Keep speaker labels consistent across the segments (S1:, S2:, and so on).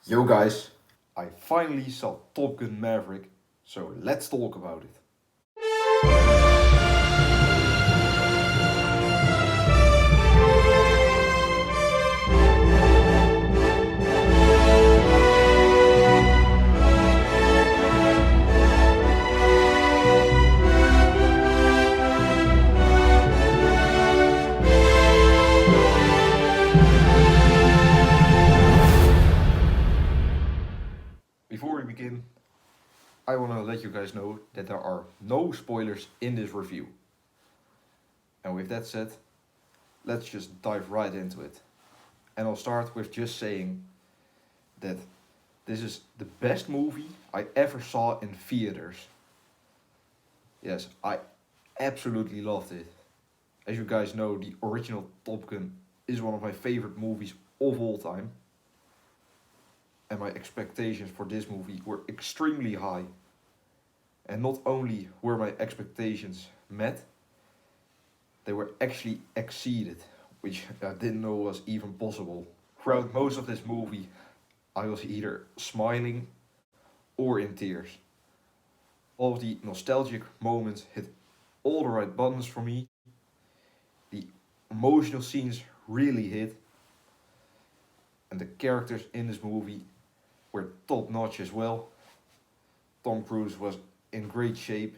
S1: Yo guys, I finally saw Top Gun Maverick, so let's talk about it. Before we begin, I want to let you guys know that there are no spoilers in this review. And with that said, let's just dive right into it. And I'll start with just saying that this is the best movie I ever saw in theaters. Yes, I absolutely loved it. As you guys know, the original Top Gun is one of my favorite movies of all time. And my expectations for this movie were extremely high. And not only were my expectations met, they were actually exceeded, which I didn't know was even possible. Throughout most of this movie, I was either smiling or in tears. All of the nostalgic moments hit all the right buttons for me. The emotional scenes really hit. And the characters in this movie were top notch as well. Tom Cruise was in great shape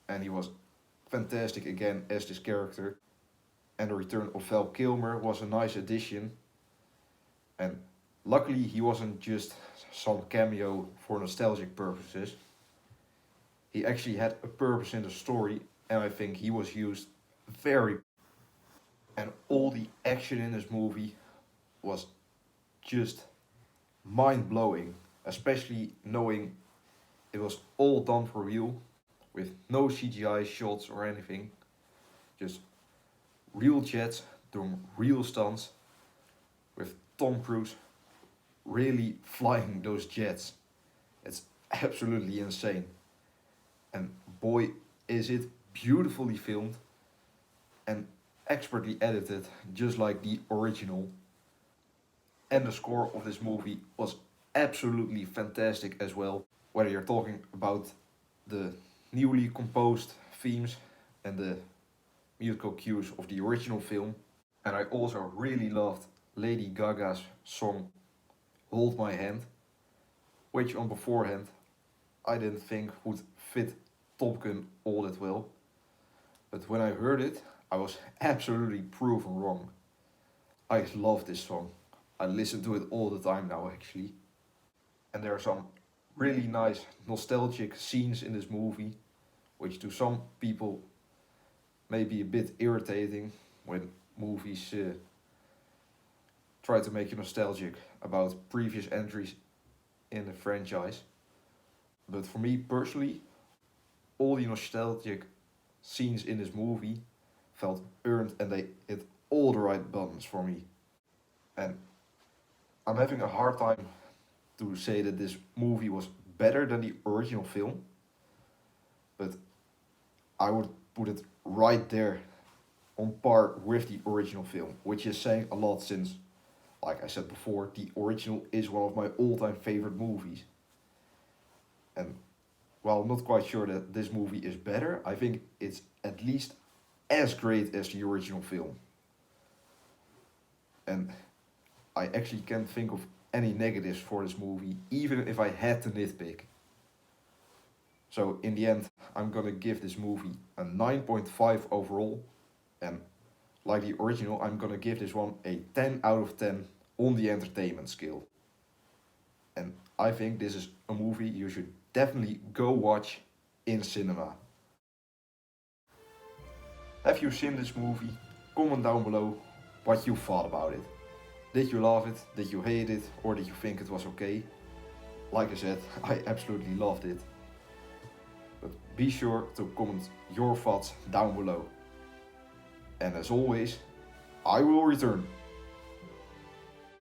S1: and he was fantastic again as this character. And the return of Val Kilmer was a nice addition. And luckily he wasn't just some cameo for nostalgic purposes. He actually had a purpose in the story and I think he was used very. And all the action in this movie was just mind-blowing, especially knowing it was all done for real, with no CGI shots or anything, just real jets doing real stunts, with Tom Cruise really flying those jets. It's absolutely insane. And boy, is it beautifully filmed and expertly edited, just like the original. And the score of this movie was absolutely fantastic as well. Whether you're talking about the newly composed themes and the musical cues of the original film. And I also really loved Lady Gaga's song Hold My Hand, which on beforehand I didn't think would fit Top Gun all that well. But when I heard it, I was absolutely proven wrong. I love this song. I listen to it all the time now actually. And there are some really nice nostalgic scenes in this movie, which to some people may be a bit irritating when movies try to make you nostalgic about previous entries in the franchise. But for me personally, all the nostalgic scenes in this movie felt earned and they hit all the right buttons for me. And I'm having a hard time to say that this movie was better than the original film, but I would put it right there on par with the original film, which is saying a lot since, like I said before, the original is one of my all-time favorite movies. And while I'm not quite sure that this movie is better, I think it's at least as great as the original film. And I actually can't think of any negatives for this movie, even if I had to nitpick. So in the end, I'm gonna give this movie a 9.5 overall. And like the original, I'm gonna give this one a 10 out of 10 on the entertainment scale. And I think this is a movie you should definitely go watch in cinema. Have you seen this movie? Comment down below what you thought about it. Did you love it? Did you hate it? Or did you think it was okay? Like I said, I absolutely loved it. But be sure to comment your thoughts down below. And as always, I will return.